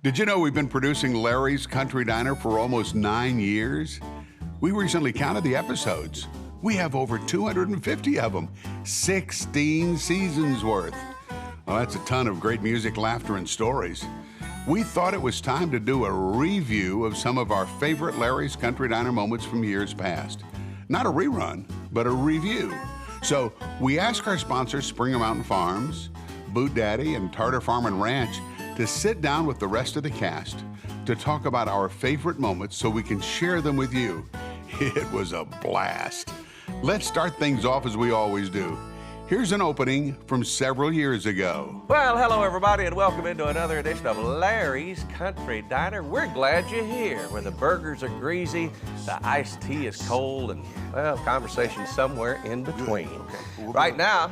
Did you know we've been producing Larry's Country Diner for almost 9 years? We recently counted the episodes. We have over 250 of them, 16 seasons worth. Well, that's a ton of great music, laughter, and stories. We thought it was time to do a review of some of our favorite Larry's Country Diner moments from years past. Not a rerun, but a review. So we asked our sponsors, Springer Mountain Farms, Boot Daddy, and Tartar Farm and Ranch, to sit down with the rest of the cast to talk about our favorite moments so we can share them with you. It was a blast. Let's start things off as we always do. Here's an opening from several years ago. Well, hello everybody, and welcome into another edition of Larry's Country Diner. We're glad you're here, where the burgers are greasy, the iced tea is cold, and, well, conversation's somewhere in between. Okay. Right now,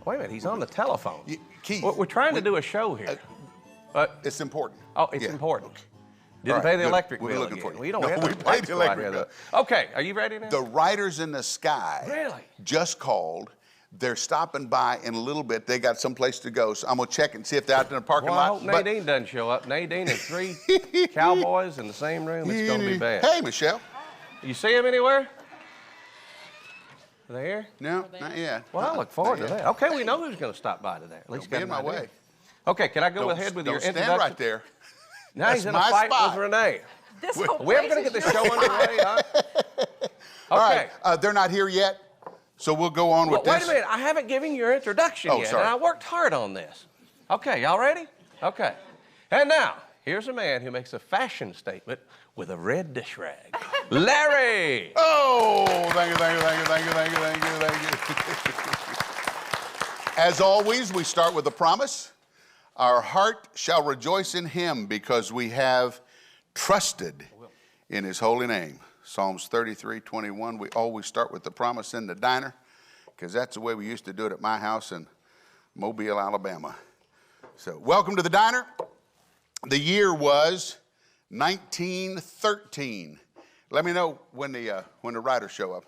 wait a minute, he's on the telephone. Keith. We're trying to do a show here. It's important. Oh, it's important. Okay. Didn't All right, pay the good. electric We're bill looking again. for it. Well, you don't No, have we to paid the electric bill. Okay, are you ready now? The Riders in the Sky Really? just called. They're stopping by in a little bit. They got someplace to go, so I'm gonna check and see if they're out in the parking Well, I lot. hope Nadine doesn't show up. Nadine and 3 cowboys in the same room, it's gonna be bad. Hey, Michelle. You see him anywhere? Are they here? No, not yet. Well, I look forward to Not yet. that. Okay, we know who's going to stop by today. At least Don't be got in an my idea. way. Okay, can I go ahead with your Don't stand introduction? right there. Now he's That's in a my fight spot. with Renee. This whole Are we ever place going to is get this your show underway, huh? All Okay. right, they're not here yet, so we'll go on with Well, this. wait a minute. I haven't given you your introduction Oh, yet, sorry. and I worked hard on this. Okay, y'all ready? Okay. And now, here's a man who makes a fashion statement with a red dish rag. Larry! Oh, thank you, thank you, thank you, thank you, thank you, thank you, thank you. As always, we start with a promise. Our heart shall rejoice in him because we have trusted in his holy name. Psalms 33:21. We always start with the promise in the diner because that's the way we used to do it at my house in Mobile, Alabama. So welcome to the diner. The year was 1913. Let me know when the writers show up.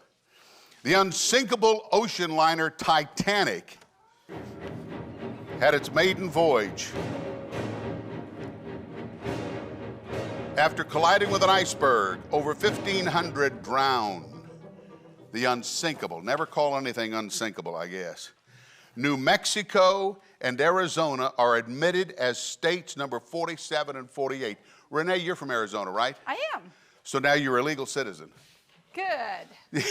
The unsinkable ocean liner Titanic had its maiden voyage. After colliding with an iceberg, over 1,500 drowned. The unsinkable. Never call anything unsinkable, I guess. New Mexico and Arizona are admitted as states number 47 and 48. Renee, you're from Arizona, right? I am. So now you're a legal citizen. Good.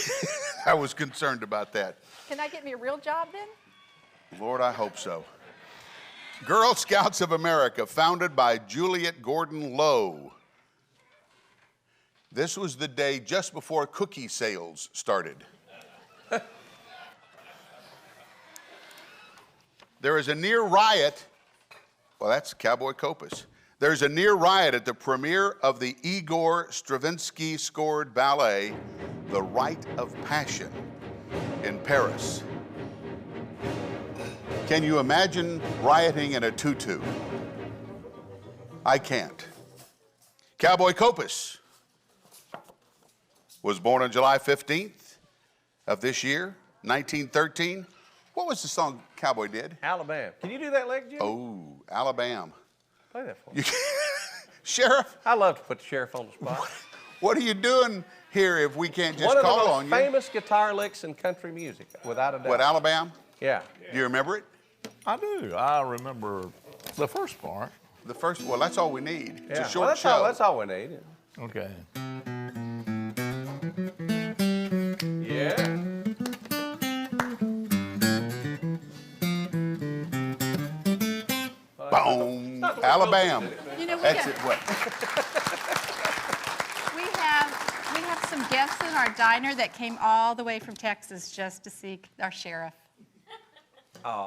I was concerned about that. Can I get me a real job then? Lord, I hope so. Girl Scouts of America, founded by Juliet Gordon Lowe. This was the day just before cookie sales started. There is a near riot. Well, that's Cowboy Copas. There's a near riot at the premiere of the Igor Stravinsky scored ballet, The Rite of Passion, in Paris. Can you imagine rioting in a tutu? I can't. Cowboy Copas was born on July 15th of this year, 1913. What was the song Cowboy did? Alabama. Can you do that leg, Jimmy? Oh, Alabama. Play that for me. Sheriff, I love to put the sheriff on the spot. what are you doing here if we can't just One of the call most on you? famous guitar licks in country music, without a doubt. What, Alabama? Yeah. Do you remember it? I do. I remember the first part. The first, well, that's all we need. It's Yeah. a short Well, show. that's all we need. Okay. Yeah. Boom. Alabama. You know, That's it. What? we have some guests in our diner that came all the way from Texas just to see our sheriff.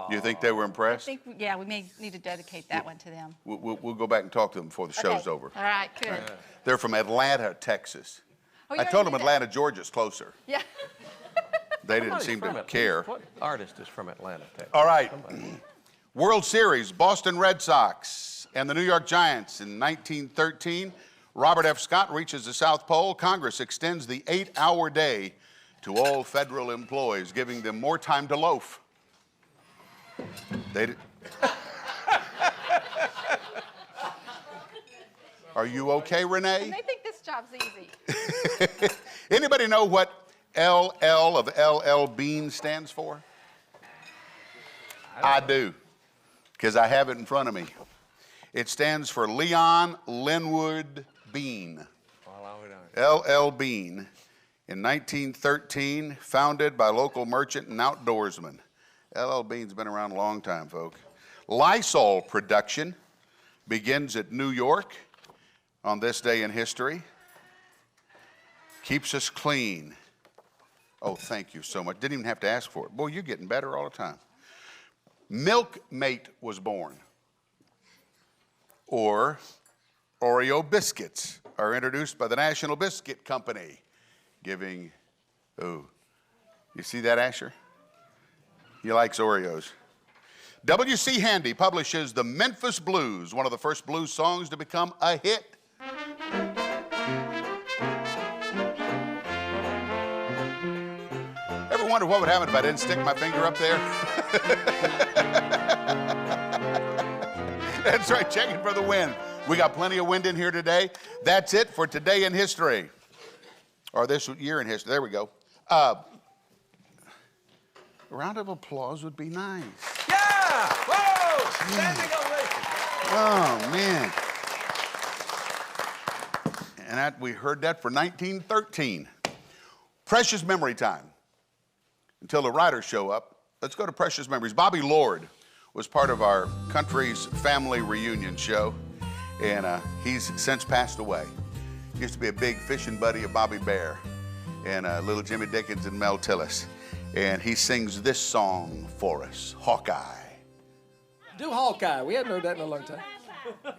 You think they were I impressed? think, yeah, we may need to dedicate that one to them. We'll go back and talk to them before the show's Okay. over. All right, good. They're from Atlanta, Texas. Oh, you I already told them did that. Atlanta, Georgia's closer. Yeah. They didn't Somebody's seem from to Atlanta. care. What artist is from Atlanta, Texas? All right. Somebody. World Series, Boston Red Sox and the New York Giants in 1913. Robert F. Scott reaches the South Pole. Congress extends the 8-hour day to all federal employees, giving them more time to loaf. They did. Are you okay, Renee? And they think this job's easy. Anybody know what LL of LL Bean stands for? I do, because I have it in front of me. It stands for Leon Linwood Bean. LL Bean. In 1913, founded by local merchant and outdoorsman. LL Bean's been around a long time, folks. Lysol production begins at New York on this day in history. Keeps us clean. Oh, thank you so much. Didn't even have to ask for it. Boy, you're getting better all the time. Milkmate was born. Or Oreo biscuits are introduced by the National Biscuit Company, giving, oh, you see that, Asher? He likes Oreos. W.C. Handy publishes the Memphis Blues, one of the first blues songs to become a hit. Ever wonder what would happen if I didn't stick my finger up there? That's right, checking for the wind. We got plenty of wind in here today. That's it for Today in History. Or this year in history. There we go. A round of applause would be nice. Yeah! Whoa! Standing ovation. Oh, man. And that, we heard that for 1913. Precious memory time. Until the writers show up, let's go to Precious Memories. Bobby Lord was part of our country's family reunion show, and he's since passed away. He used to be a big fishing buddy of Bobby Bear and little Jimmy Dickens and Mel Tillis. And he sings this song for us, Hawkeye. Do Hawkeye. We hadn't heard that in a long time. You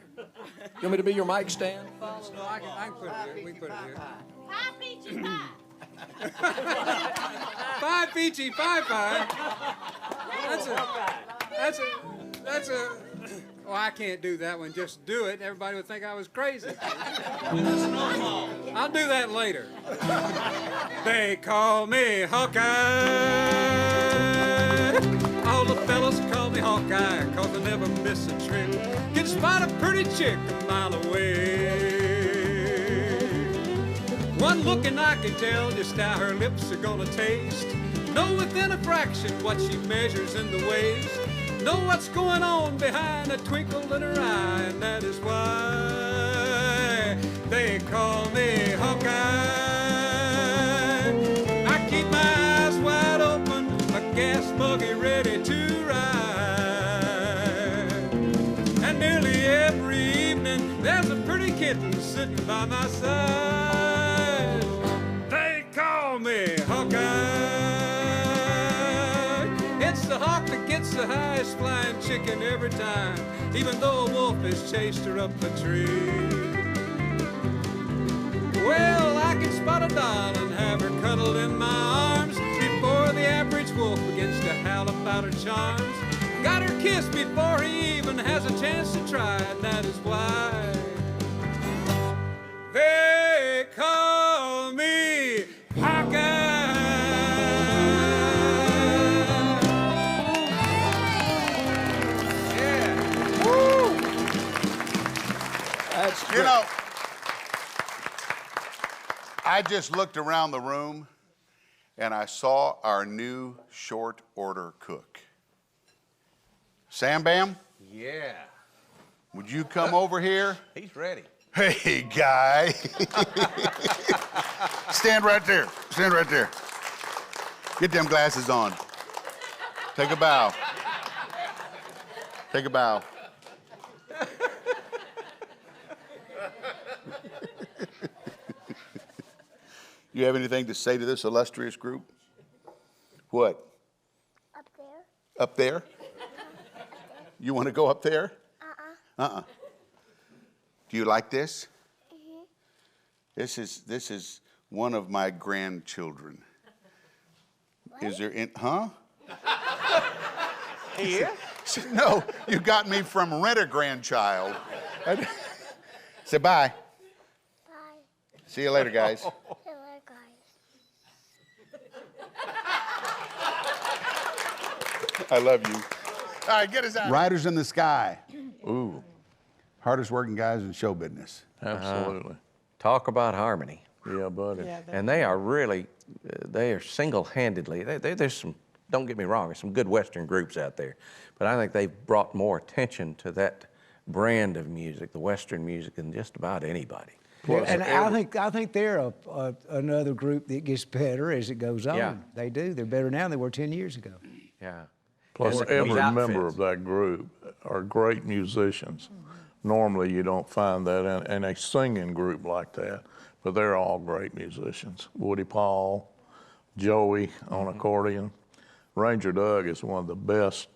want me to be your mic stand? No, I can put it here. We can put it here. Five peachy pie. 5 peachy pie. That's a. Oh, I can't do that one. Just do it. Everybody would think I was crazy. I'll do that later. They call me Hawkeye. All the fellas call me Hawkeye, 'cause I never miss a trick. Can spot a pretty chick a mile away. One look and I can tell just how her lips are gonna taste. Know within a fraction what she measures in the waist. Know what's going on behind a twinkle in her eye, and that is why they call me Hawkeye. I keep my eyes wide open, a gas buggy ready to ride. And nearly every evening there's a pretty kitten sitting by my side. They call me Hawkeye. It's the hawk that gets the highest flying chicken every time, even though a wolf has chased her up a tree. Well, I can spot a doll and have her cuddled in my arms before the average wolf begins to howl about her charms. Got her kissed before he even has a chance to try, and that is why they call me Hawkeye. You know, I just looked around the room and I saw our new short order cook. Sam Bam, Yeah. would you come over here? He's ready. Hey, guy. Stand right there. Stand right there. Get them glasses on. Take a bow. Take a bow. You have anything to say to this illustrious group? What? Up there. Up there? You want to go up there? Uh-uh. Do you like this? Mm-hmm. This is one of my grandchildren. What? Is there huh? Here? No, you got me from Rent-A-Grandchild. Say bye. Bye. See you later, guys. Hello, guys. I love you. All right, get us out. Riders in the Sky. Ooh. hardest working guys in show business. Absolutely. Talk about harmony. Yeah, buddy. And they are really, they are single-handedly, there's some, don't get me wrong, there's some good Western groups out there, but I think they've brought more attention to that brand of music, the Western music, than just about anybody. And I think they're another group that gets better as it goes on. Yeah. They do. They're better now than they were 10 years ago. Yeah. Plus, And every these member outfits. of that group are great musicians. Normally, you don't find that in a singing group like that, but they're all great musicians. Woody Paul, Joey on accordion. Ranger Doug is one of the best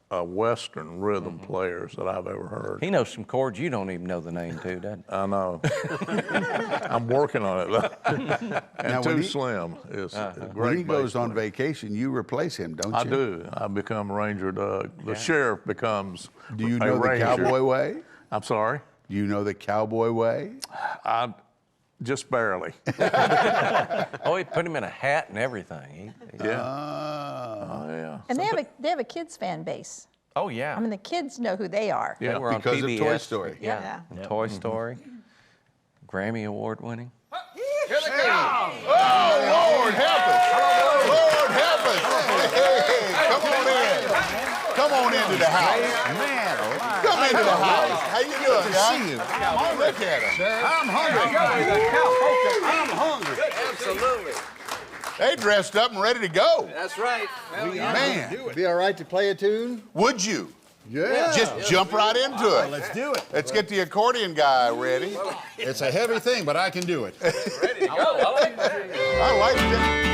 Western rhythm players that I've ever heard. He knows some chords you don't even know the name to, doesn't he? I know. I'm working on it, though. Now, And when Too he- Slim is a great When he goes bass on player. vacation, you replace him, don't you? I do. I become Ranger Doug. The sheriff becomes Do you a know the ranger. cowboy way? I'm sorry? Do you know the cowboy way? I just barely. Oh, he put him in a hat and everything. Yeah. Ah. Oh, yeah. And they have a kids fan base. Oh, yeah. I mean, the kids know who they are. Yeah. They were on Because of PBS. Toy Story. Yeah. Toy Story. Grammy Award winning. Oh, Lord, help us. Lord, help us. Hey, come on in. Come on into the house. Man alive. Come into the house. How you doing, guys? see you. Look at him. I'm hungry. I'm hungry. Absolutely. They dressed up and ready to go. That's right. Well, Man. Be all right to play a tune? Would you? Yeah. Just jump right into it. Let's do it. Let's get the accordion guy ready. It's a heavy thing, but I can do it. I like it.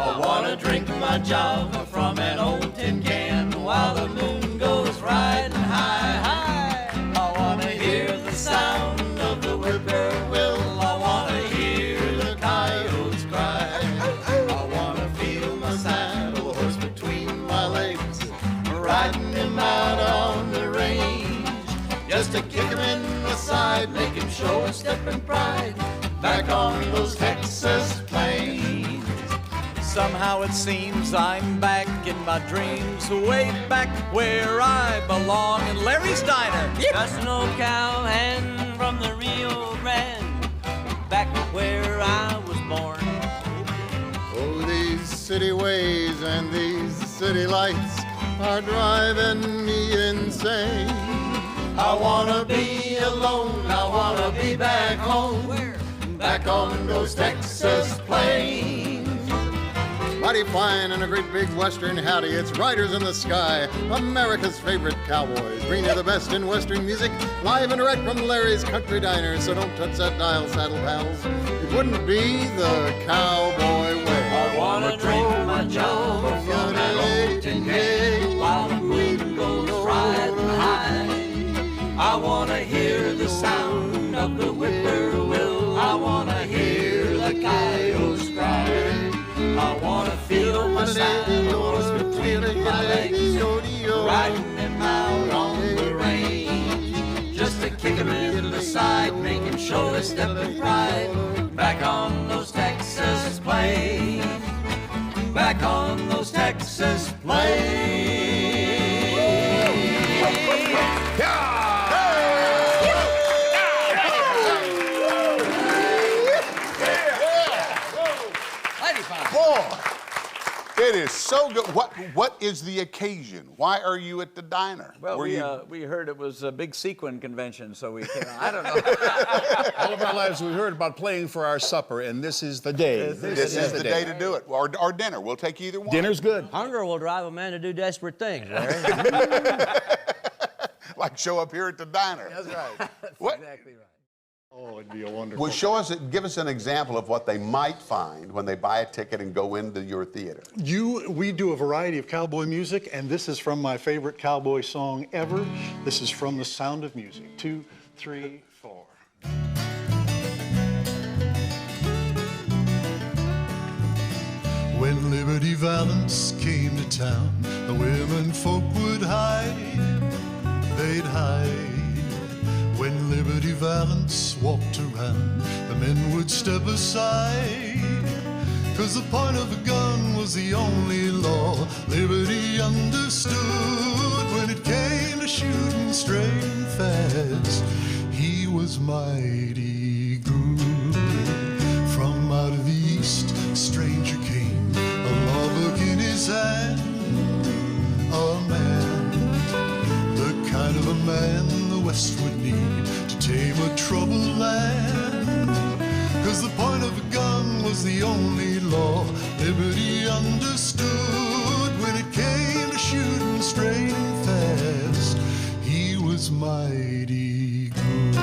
I wanna drink my Java from an old tin can while the moon goes riding high, high. I wanna hear the sound of the whippoorwill. I wanna hear the coyotes cry. I wanna feel my saddle horse between my legs, riding him out on the range. Just to kick him in the side, make him show a step in pride, back on those Texas plains. Somehow it seems I'm back in my dreams, way back where I belong in Larry's Diner. Just an old cowhand from the Rio Grande, back where I was born. Oh, these city ways and these city lights are driving me insane. I wanna be alone, I wanna be back home, back on those Texas plains. Mighty fine and a great big western howdy. It's riders in the sky, America's favorite cowboys. Bring you the best in western music, live and direct from Larry's Country Diner. So don't touch that dial, saddle pals. It wouldn't be the cowboy way. I wanna drink my Java from an old tin can while the moon goes riding high. I wanna hear the sound of the whippoorwill. I wanna hear the coyotes cry. I wanna feel my saddle horse between my legs, riding him out on the range. Just to kick him in the side, make him show a step of pride, back on those Texas plains, back on those Texas plains. Boy, it is so good. What is the occasion? Why are you at the diner? Well, Were we heard it was a big sequin convention, so we came. I don't know. All of our lives we heard about playing for our supper, and this is the day. This is the day to do it. Or dinner. We'll take either one. Dinner's good. Hunger will drive a man to do desperate things, Larry. Like show up here at the diner. That's right. What? Exactly right. Oh, it'd be a wonderful. Well, give us an example of what they might find when they buy a ticket and go into your theater. We do a variety of cowboy music, and this is from my favorite cowboy song ever. This is from The Sound of Music. 2, 3, 4. When Liberty Valance came to town, the women folk would hide, they'd hide. When Liberty Valance walked around, the men would step aside. 'cause the point of a gun was the only law Liberty understood. When it came to shooting straight and fast, he was mighty good. From out of the east, a stranger came, a law book in his hand. A man, the kind of a man the West would need to tame a troubled land. 'Cause the point of a gun was the only law Liberty understood. When it came to shooting straight and fast, he was mighty good.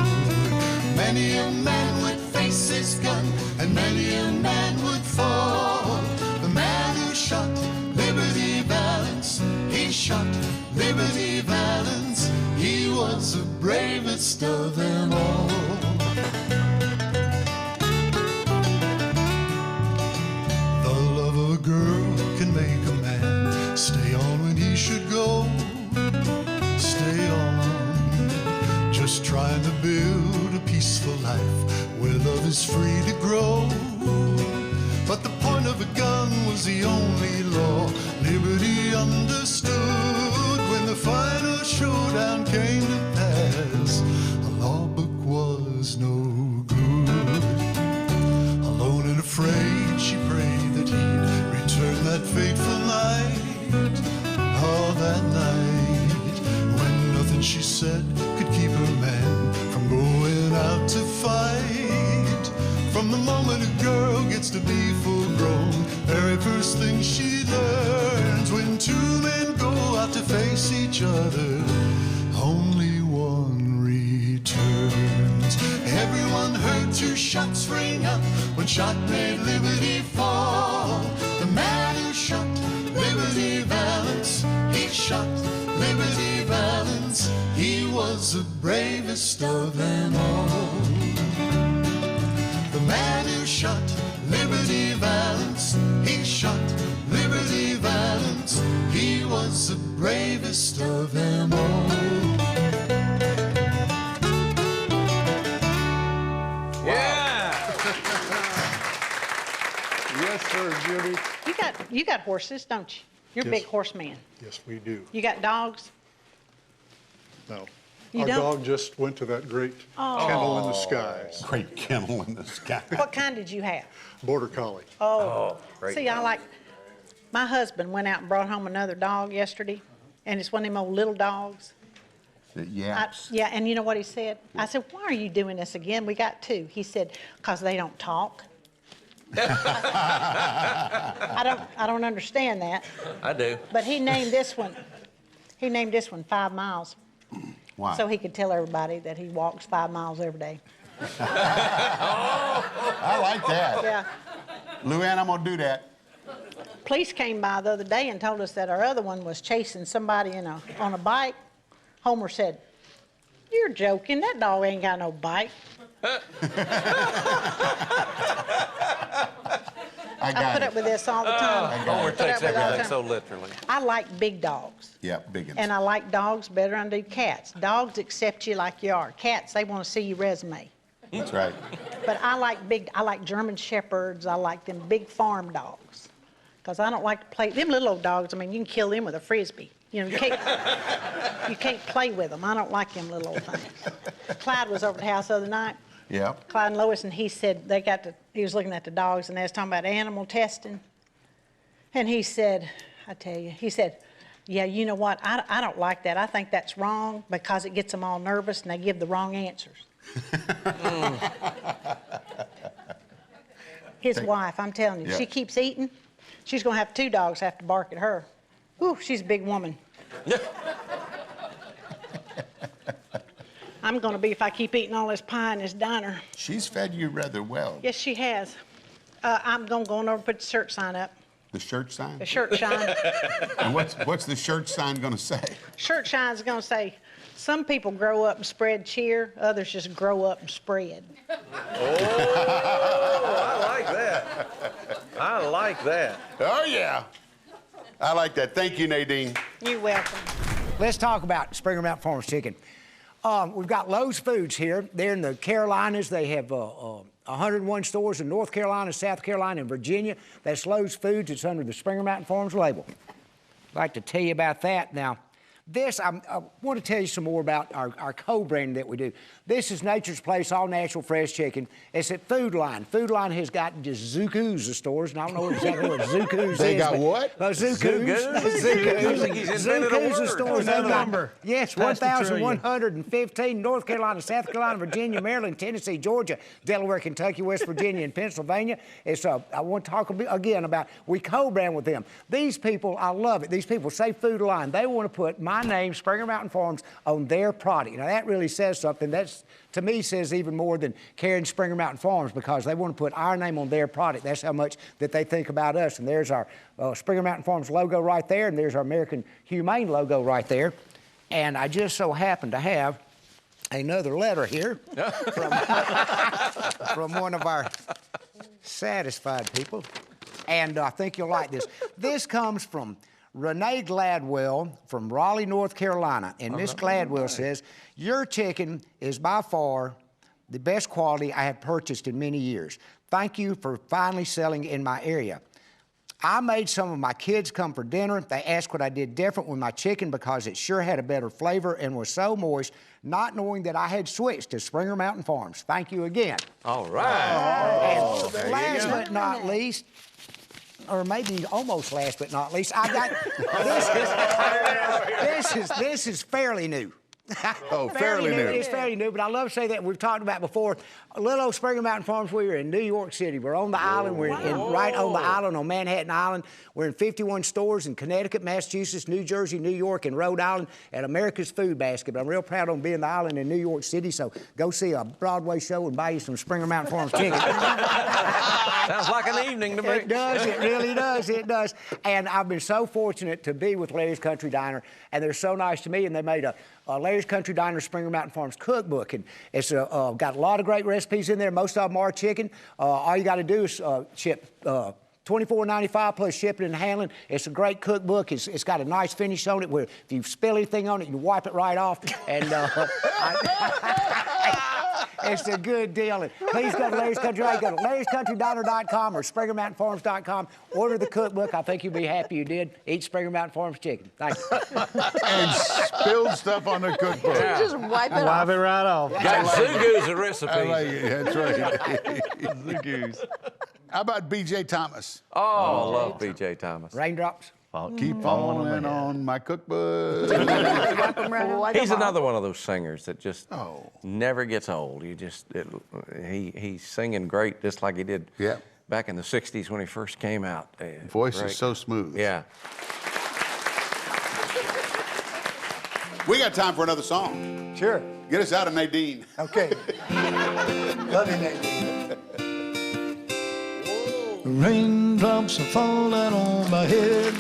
Many a man would face his gun, and many a man would fall. The man who shot Liberty Valance, he shot Liberty Valance. He was the bravest of them all. The love of a girl can make a man stay on when he should go. Stay on, just trying to build a peaceful life where love is free to grow. But the point of a gun was the only law Liberty understood. When the final showdown came to pass, a law book was no good. Alone and afraid, she prayed that he'd return that fateful night. Oh, that night, when nothing she said could keep her man from going out to fight. From the moment a girl gets to be full grown, very first thing she learns, when two men go out to face each other, only one returns. Everyone heard two shots ring up when shot made Liberty fall. The man who shot Liberty Valance, he shot Liberty Valance. He was the bravest of them all. The man who shot Liberty Valance, he shot Liberty Valance. He was the bravest of them all. Yeah! Yes, sir, Judy. You got horses, don't you? You're a Yes. big horseman. Yes, we do. You got dogs? No. You Our don't? dog just went to that great Oh. kennel in the skies. Great kennel in the sky. What kind did you have? Border Collie. Oh, great. see, I like, my husband went out and brought home another dog yesterday, and it's one of them old little dogs. Yeah. Yeah, and you know what he said? I said, why are you doing this again? We got two. He said, because they don't talk. I don't understand that. I do. But he named this one 5 miles. Why? So he could tell everybody that he walks 5 miles every day. I like that. Yeah. Luann, I'm gonna do that. Police came by the other day and told us that our other one was chasing somebody on a bike. Homer said, "You're joking. That dog ain't got no bike." I put up with this all the time. Homer Put takes up with it all the everything so time. literally. I like big dogs. Yeah, big ones. And I like dogs better than I do cats. Dogs accept you like you are. Cats, they want to see your resume. That's right. But I like German Shepherds. I like them big farm dogs. Because I don't like to play, them little old dogs, I mean, you can kill them with a Frisbee. You know, you can't play with them. I don't like them little old things. Clyde was over at the house the other night. Yeah. Clyde and Lois, and he said he was looking at the dogs, and they was talking about animal testing. And he said, I tell you, he said, yeah, you know what, I don't like that. I think that's wrong because it gets them all nervous and they give the wrong answers. His wife, I'm telling you, Yeah. she keeps eating. She's going to have 2 dogs have to bark at her. Ooh, she's a big woman. I'm going to be if I keep eating all this pie in this diner. She's fed you rather well. Yes, she has. I'm going to go on over and put the shirt sign up. The shirt sign? The shirt shine. And what's the shirt sign gonna say? Shirt shine's going to say, some people grow up and spread cheer, others just grow up and spread. I like that. I like that. Oh, yeah. I like that. Thank you, Nadine. You're welcome. Let's talk about Springer Mountain Farms chicken. We've got Lowe's Foods here. They're in the Carolinas. They have 101 stores in North Carolina, South Carolina, and Virginia. That's Lowe's Foods. It's under the Springer Mountain Farms label. I'd like to tell you about that. Now, this, I want to tell you some more about our co-branding that we do. This is Nature's Place, all natural fresh chicken. It's at Food Line. Food Line has got just Zuku's of stores, and I don't know exactly what Zuku's is. They got what? Zuku's. Zuku's of stores. No number. Yes, 1,115, North Carolina, South Carolina, Virginia, Maryland, Tennessee, Georgia, Delaware, Kentucky, West Virginia, and Pennsylvania. It's, I want to talk again about, we co-brand with them. These people, I love it. These people say Food Line. They want to put my name, Springer Mountain Farms, on their product. Now, that really says something. That's, to me, says even more than carrying Springer Mountain Farms, because they want to put our name on their product. That's how much that they think about us. And there's our Springer Mountain Farms logo right there, and there's our American Humane logo right there. And I just so happen to have another letter here from one of our satisfied people. And I think you'll like this. This comes from Renee Gladwell from Raleigh, North Carolina. And Miss Gladwell says, your chicken is by far the best quality I have purchased in many years. Thank you for finally selling in my area. I made some of my kids come for dinner. They asked what I did different with my chicken because it sure had a better flavor and was so moist, not knowing that I had switched to Springer Mountain Farms. Thank you again. All right. And last but not least, or maybe almost last but not least, I got this is fairly new. Oh, fairly new. It's fairly new, but I love to say that we've talked about before. Little old Springer Mountain Farms, we are in New York City. We're on the island. We're right on the island, on Manhattan Island. We're in 51 stores in Connecticut, Massachusetts, New Jersey, New York, and Rhode Island at America's Food Basket. But I'm real proud on being the island in New York City, so go see a Broadway show and buy you some Springer Mountain Farms chicken. Sounds like an evening to me. It does. It really does. It does. And I've been so fortunate to be with Larry's Country Diner, and they're so nice to me, and they made a Larry's Country Diner Springer Mountain Farms cookbook, and it's got a lot of great recipes in there. Most of them are chicken. All you got to do is ship $24.95 plus shipping and handling. It's a great cookbook. It's got a nice finish on it where if you spill anything on it, you wipe it right off. And it's a good deal. And please go to Larry's Country Diner. Go to Larry'sCountryDiner.com or SpringerMountainFarms.com. Order the cookbook. I think you'll be happy you did. Eat Springer Mountain Farms chicken. Thank you. And spilled stuff on the cookbook. Yeah. Just wipe it off. Wipe it right off. Got Zuku's a recipe. I like it. That's right. Zuku's. How about B.J. Thomas? Oh, I love B.J. Thomas. Raindrops. I'll keep falling on my cookbook. He's another one of those singers that just never gets old. He's singing great, just like he did back in the 60s when he first came out. Voice is so smooth. Yeah. We got time for another song. Sure. Get us out of Nadine. Okay. Love you, Nadine. Raindrops are falling on my head,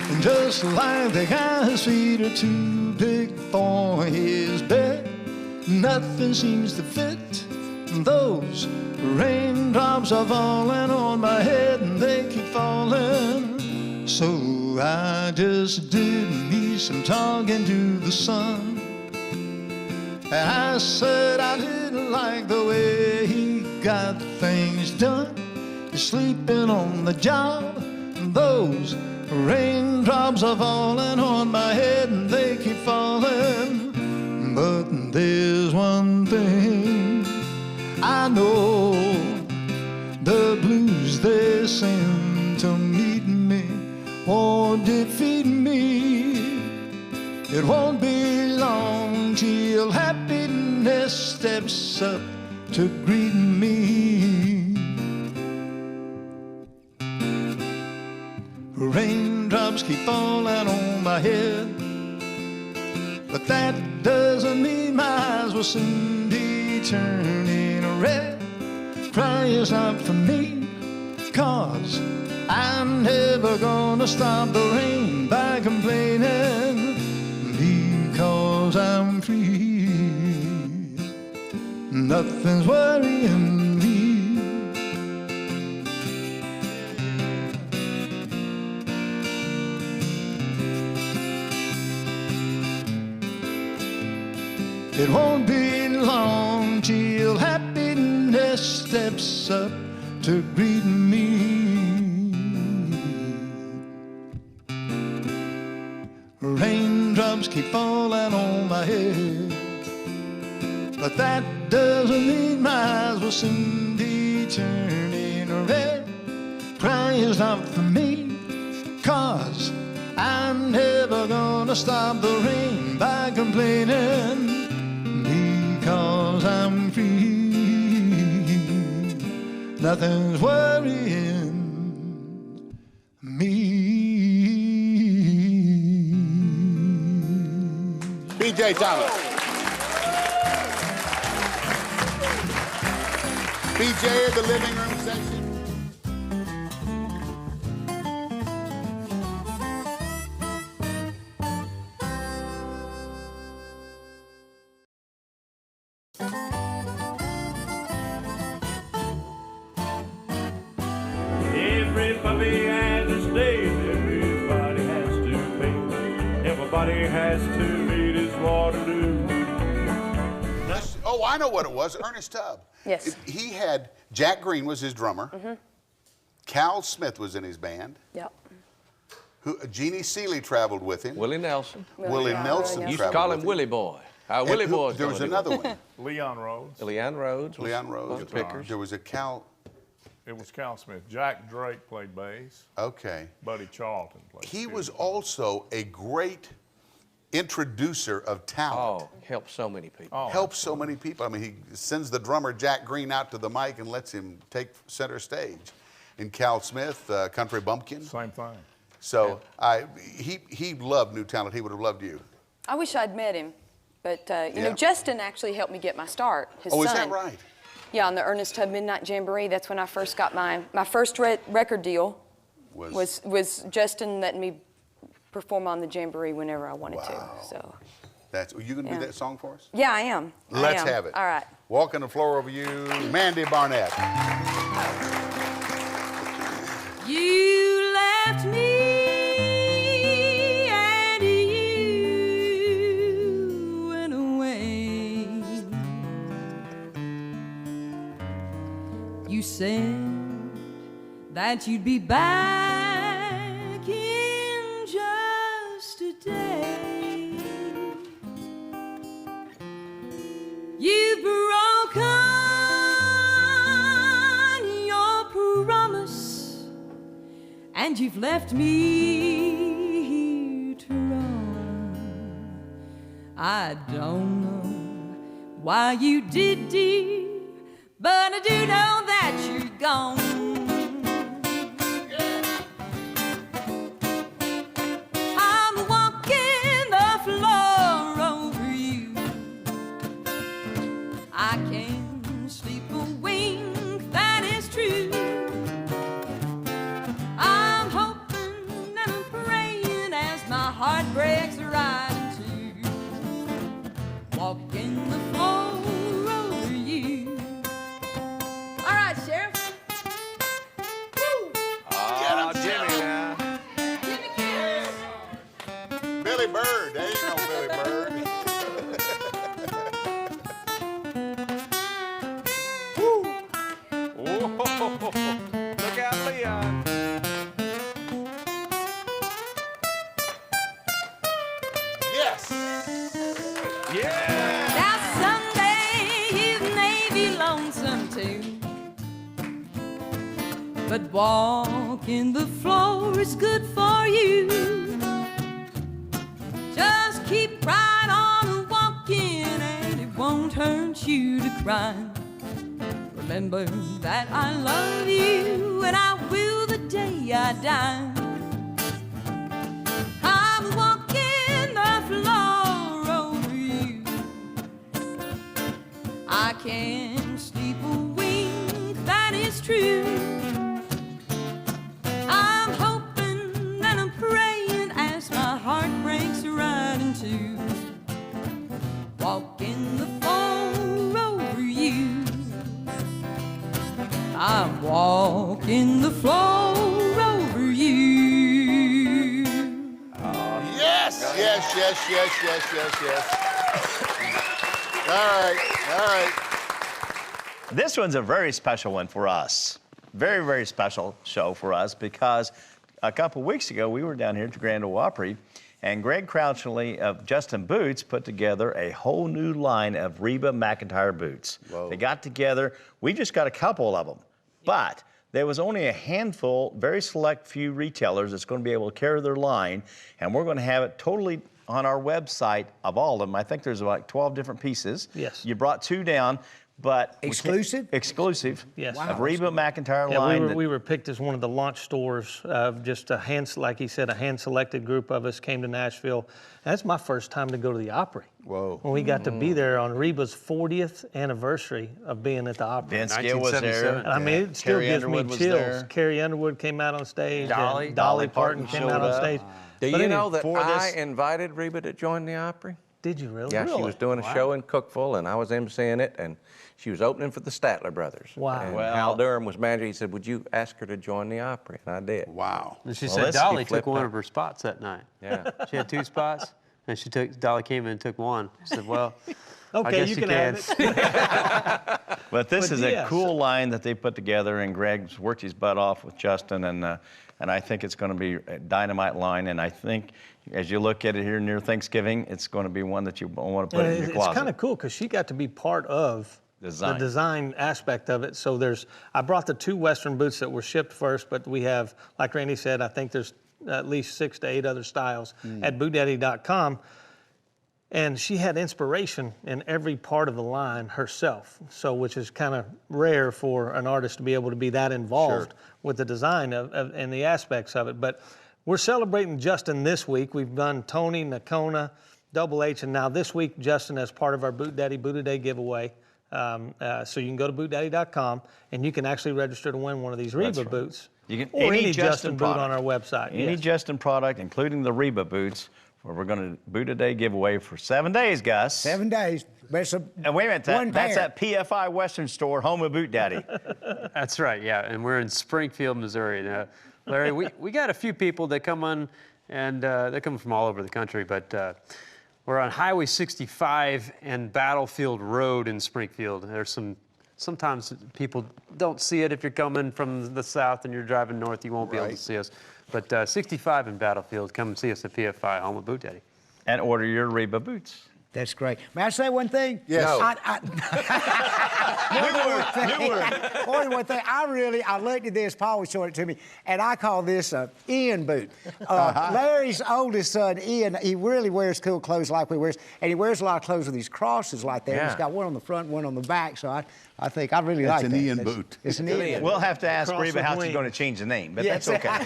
and just like the guy's feet are too big for his bed, nothing seems to fit. Those raindrops are falling on my head, and they keep falling. So I just did me some talking to the sun, and I said I didn't like the way he got things done. Sleeping on the job, those raindrops are falling on my head, and they keep falling. But there's one thing I know, the blues they send to meet me won't defeat me. It won't be long till happiness steps up to greet me. Raindrops keep falling on my head, but that doesn't mean my eyes will soon be turning red. Crying's not for me, 'cause I'm never gonna stop the rain by complaining, because I'm free. Nothing's worrying me. It won't be long till happiness and he steps up to greet me. Raindrops keep falling on my head, but that doesn't mean my eyes will soon be turning red. Crying is not for me, 'cause I'm never gonna stop the rain by complaining, because I'm free. Nothing's worrying me. B.J. Thomas. B.J. in the living room section. Everybody has its days, everybody has to pay. Everybody has to meet his Waterloo. Oh, I know what it was. Ernest Tubb. Yes. He had, Jack Green was his drummer. Cal Smith was in his band. Yep. Jeannie Seeley traveled with him. Willie Nelson. Willie Nelson Used to traveled call with him Willie Boy. Willie Boy. There was another one. Leon Rhodes. Leon Rhodes. Leon Rhodes. Pickers. There was a Cal. It was Cal Smith. Jack Drake played bass. Okay. Buddy Charlton played. He was also a great introducer of talent. Oh, helped so many people. Oh, helps so many people. I mean, he sends the drummer Jack Green out to the mic and lets him take center stage. And Cal Smith, Country Bumpkin. Same thing. So he loved new talent. He would have loved you. I wish I'd met him, but you know, Justin actually helped me get my start. His son. Is that right? Yeah, on the Ernest Tubb Midnight Jamboree. That's when I first got my first record deal. Was Justin letting me perform on the Jamboree whenever I wanted to. So. That's you gonna do that song for us? Yeah, I am. Let's have it. All right. Walking the floor over you, Mandy Barnett. You left me and you went away. You said that you'd be back in just a day. You've broken your promise, and you've left me here to run. I don't know why you did, dear, but I do know that you're gone. I'm walking the floor over you. I can't sleep a wink, that is true. I'm hoping and I'm praying as my heart breaks right in two. Walking the floor over you. All right, Sheriff. Woo! Oh, Jimmy now. Billy Bird. There you go, Billy Bird. Whoa. Look out, Leon. Yes. Yeah. Now someday you may be lonesome too, but walking the floor is good for you. Just keep right on walking and it won't hurt you to cry. Remember that I love you and I will the day I die. I'm walking the floor over you. I can't sleep a wink, that is true. I'm hoping and I'm praying as my heart breaks right in two. Walking the floor over you. I'm walking the floor over you. Yes, yes, yes, yes, yes, yes, yes. All right, all right. This one's a very special one for us. Very, very special show for us because a couple weeks ago we were down here at the Grand Ole Opry, and Greg Crouchley of Justin Boots put together a whole new line of Reba McEntire boots. Whoa. They got together. We just got a couple of them, but there was only a handful, very select few retailers that's going to be able to carry their line, and we're going to have it totally on our website of all of them. I think there's like 12 different pieces. Yes. You brought 2 down. But exclusive? Exclusive. Yes. Wow. Of Reba McEntire yeah, line. We were picked as one of the launch stores of just a like he said, a hand-selected group of us came to Nashville. And that's my first time to go to the Opry. Whoa. When we got to be there on Reba's 40th anniversary of being at the Opry. Vince Gill was there. And I mean, it still gives me chills. Carrie Underwood came out on stage. Dolly. Dolly Parton came out on stage. Do you know that I invited Reba to join the Opry? Did you really? Yeah, she was doing a show in Cookeville, and I was emceeing it, and she was opening for the Statler Brothers. Wow. And Hal Durham was manager. He said, would you ask her to join the Opry? And I did. Wow. And she said Dolly took one of her spots that night. Yeah. She had 2 spots, and Dolly came in and took one. She said, well, okay, I guess you can have it. But this is a cool line that they put together, and Greg's worked his butt off with Justin, and I think it's going to be a dynamite line, and I think as you look at it here near Thanksgiving, it's going to be one that you want to put in your closet. It's kind of cool because she got to be part of the design aspect of it. So I brought the 2 Western boots that were shipped first, but we have, like Randy said, I think there's at least 6 to 8 other styles at bootdaddy.com. And she had inspiration in every part of the line herself, so which is kind of rare for an artist to be able to be that involved with the design and the aspects of it. But we're celebrating Justin this week. We've done Tony, Nakona, Double H, and now this week, Justin as part of our Boot Daddy Boot a Day giveaway. So you can go to bootdaddy.com and you can actually register to win one of these Reba boots. You can, or any Justin boot on our website. Any Justin product, including the Reba boots, where we're going to Boot a Day giveaway for 7 days, Gus. 7 days. And wait a minute, that's at PFI Western Store, home of Boot Daddy. That's right, yeah, and we're in Springfield, Missouri. Now, Larry, we got a few people that come on, and they come from all over the country, but we're on Highway 65 and Battlefield Road in Springfield. There's sometimes people don't see it. If you're coming from the south and you're driving north, you won't be able to see us. But 65 in Battlefield, come and see us at PFI, home of Boot Daddy. And order your Reba boots. That's great. May I say one thing? Yes. No. Only one thing. I looked at this, Paul was showing it to me, and I call this a Ian boot. Larry's oldest son, Ian, he really wears cool clothes like we wear, and he wears a lot of clothes with these crosses like that. Yeah. He's got one on the front, one on the back, so I think I really like that. It's an Ian boot. It's an Ian. We'll have to ask Reba how she's going to change the name, but that's okay.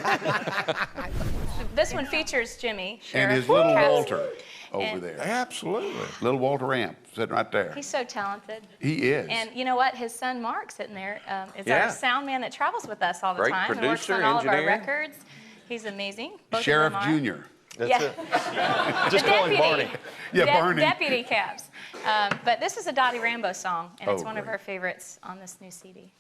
This one features Jimmy. And his little Walter over there. Absolutely. Little Walter Amp sitting right there. He's so talented. He is. And you know what? His son Mark sitting there is Yeah. our sound man that travels with us all the Great time and works on producer, all of our engineer. records. He's amazing. Both Sheriff of them are. Junior. Yeah. Just The call him deputy. Barney. Yeah, Barney. Deputy Caps. But this is a Dottie Rambo song, and it's Oh, one of great. our favorites on this new CD.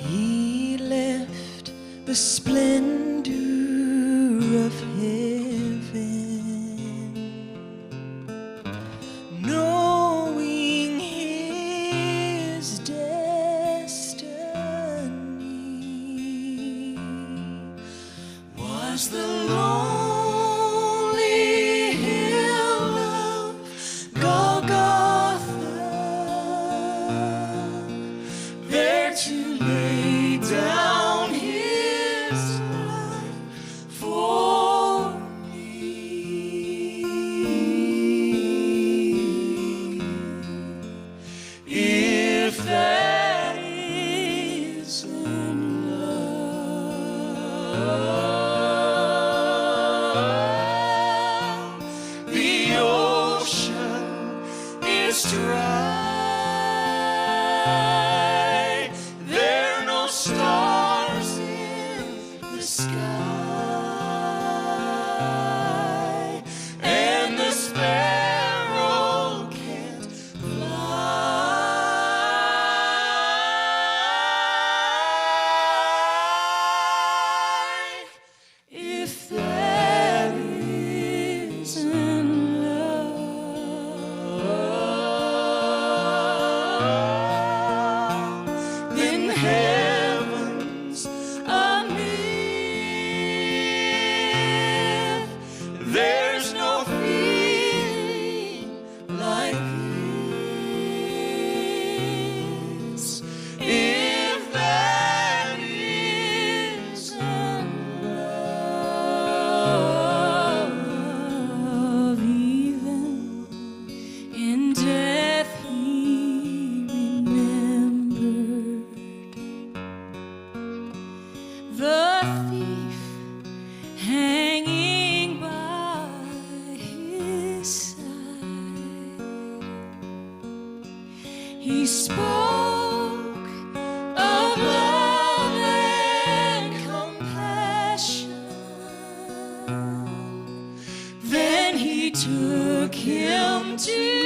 He left the splendor of heaven, knowing his destiny was the lonely hill of Golgotha, there to lay down his life for me. If that isn't love, the ocean is dry. There are no stars in the sky, and the sparrow can't fly. If that the thief hanging by his side. He spoke of love and compassion. Then he took him to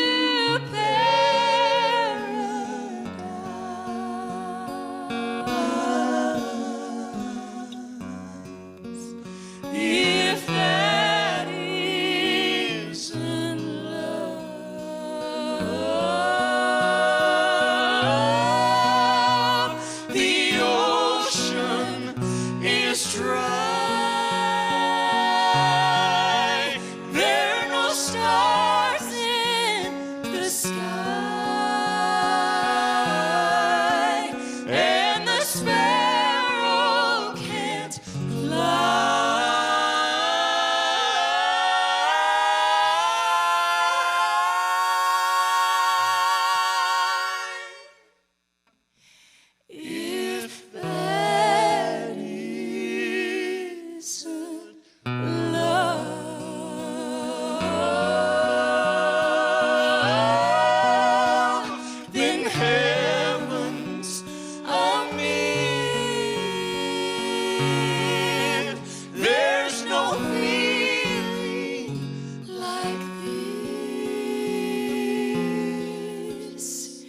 if that isn't love, the ocean is dry. There are no stars in the sky, and the sparrow can't fly. If that isn't love, then heaven's a myth. There's no feeling like this.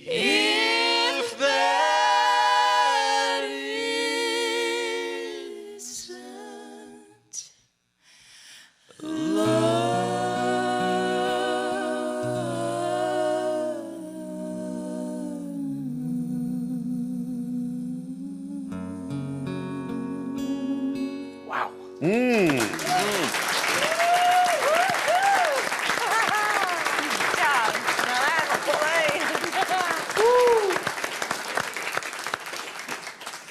If that isn't Wow.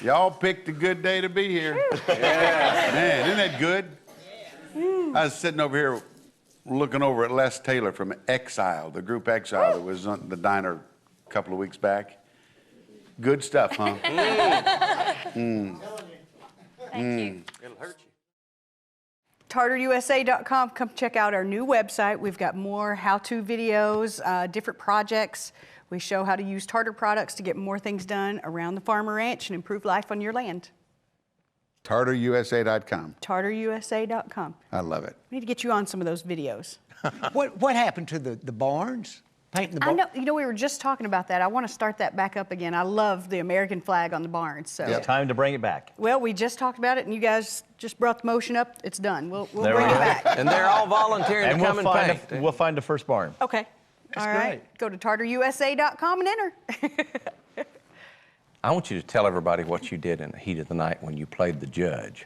Y'all picked a good day to be here. Man, isn't that good? I was sitting over here looking over at Les Taylor from Exile, the group Exile that was on the diner a couple of weeks back. Good stuff, huh? It'll hurt you. TartarUSA.com. Come check out our new website. We've got more how-to videos, different projects. We show how to use Tartar products to get more things done around the farm or ranch and improve life on your land. TartarUSA.com. TartarUSA.com. I love it. We need to get you on some of those videos. What happened to the barns? Painting the I barns? know, you know, we were just talking about that. I want to start that back up again. I love the American flag on the barns. So. It's time to bring it back. Well, we just talked about it, and you guys just brought the motion up. It's done. We'll There bring we it go. back. And they're all volunteering to come and paint. We'll find the first barn. Okay. All right. Go to TartarUSA.com and enter. I want you to tell everybody what you did in the heat of the night when you played the judge.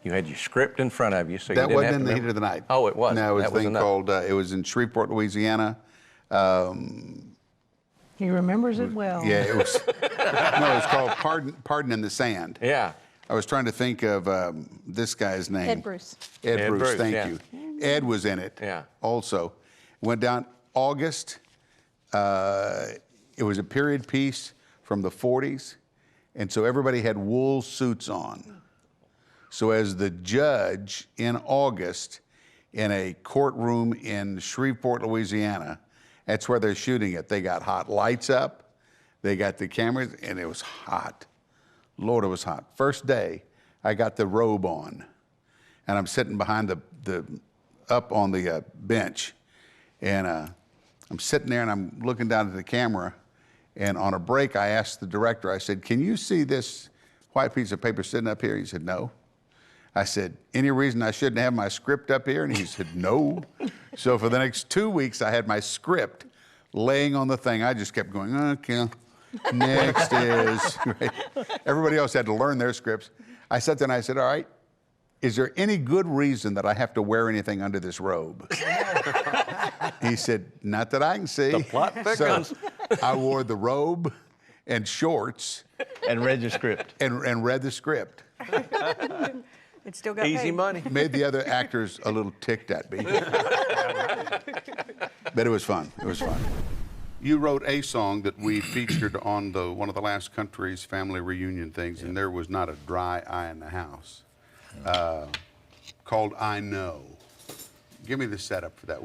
You had your script in front of you, so you That didn't wasn't have in to the heat of the night. Oh, it was. No, it was That a thing enough. called, it was in Shreveport, Louisiana. He remembers it well. Yeah, it was. No, it was called Pardon in the Sand. Yeah. I was trying to think of this guy's name. Ed Bruce. Ed Bruce, thank yeah. you. Ed was in it. Yeah. Also, went down August. It was a period piece from the 40s, and so everybody had wool suits on. So as the judge in August in a courtroom in Shreveport, Louisiana, that's where they're shooting it. They got hot lights up, they got the cameras, and it was hot. Lord, it was hot. First day, I got the robe on, and I'm sitting behind up on the bench, and I'm sitting there and I'm looking down at the camera, and on a break, I asked the director, I said, "Can you see this white piece of paper sitting up here?" He said, "No." I said, "Any reason I shouldn't have my script up here?" And he said, "No." So for the next 2 weeks, I had my script laying on the thing. I just kept going, okay, next is, right? Everybody else had to learn their scripts. I sat there and I said, "All right, is there any good reason that I have to wear anything under this robe?" He said, "Not that I can see." The plot thickens. So I wore the robe and shorts. And read your script. And read the script. It still got Easy paid. money. Made the other actors a little ticked at me. But it was fun. It was fun. You wrote a song that we featured on one of the last Country's family reunion things, and there was not a dry eye in the house, called I Know. Give me the setup for that.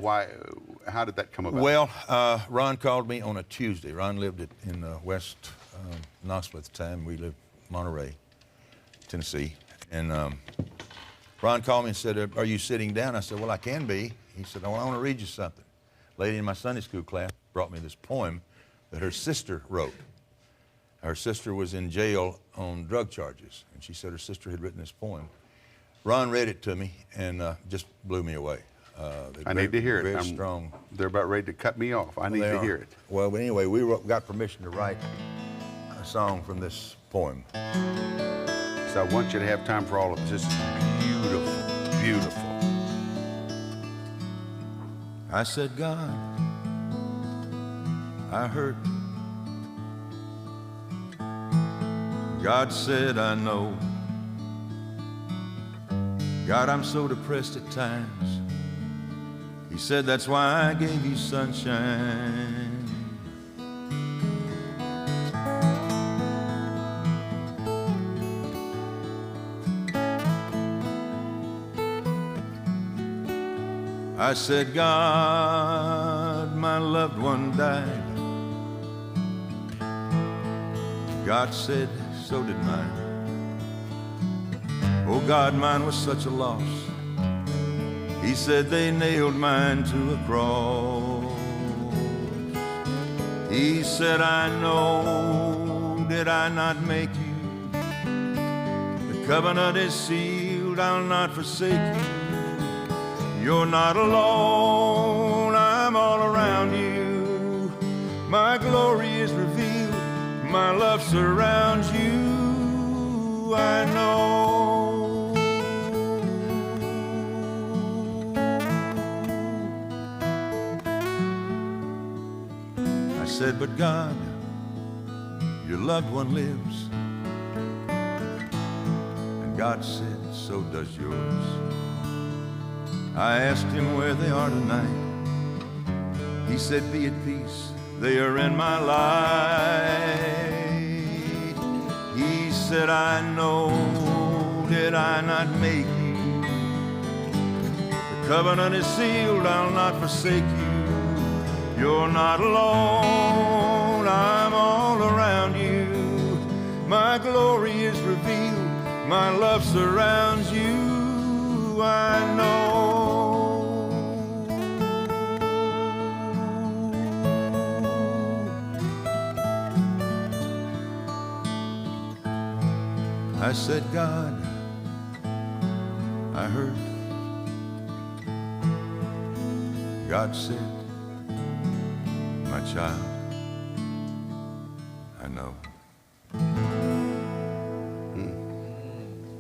How did that come about? Well, Ron called me on a Tuesday. Ron lived in West Knoxville at the time. We lived in Monterey, Tennessee. And Ron called me and said, "Are you sitting down?" I said, "Well, I can be." He said, "Well, I want to read you something." A lady in my Sunday school class brought me this poem that her sister wrote. Her sister was in jail on drug charges, and she said her sister had written this poem. Ron read it to me and just blew me away. I need to hear it. Very strong. They're about ready to cut me off. I need to hear it. Well, but anyway, we got permission to write a song from this poem. So I want you to have time for all of this. This is beautiful, beautiful. I said, "God, I hurt." God said, "I know." God, I'm so depressed at times. He said, "That's why I gave you sunshine." I said, "God, my loved one died." God said, "So did mine." Oh God, mine was such a loss. He said, "They nailed mine to a cross." He said, "I know, did I not make you? The covenant is sealed, I'll not forsake you. You're not alone, I'm all around you. My glory is revealed, my love surrounds you. I know." I said, "But God, your loved one lives." And God said, "So does yours." I asked him where they are tonight. He said, "Be at peace, they are in my light." He said, "I know, did I not make you? The covenant is sealed, I'll not forsake you. You're not alone, I'm all around you. My glory is revealed, my love surrounds you. I know." I said, "God, I hurt." God said, "My child, I know."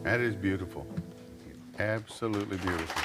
That is beautiful. Absolutely beautiful.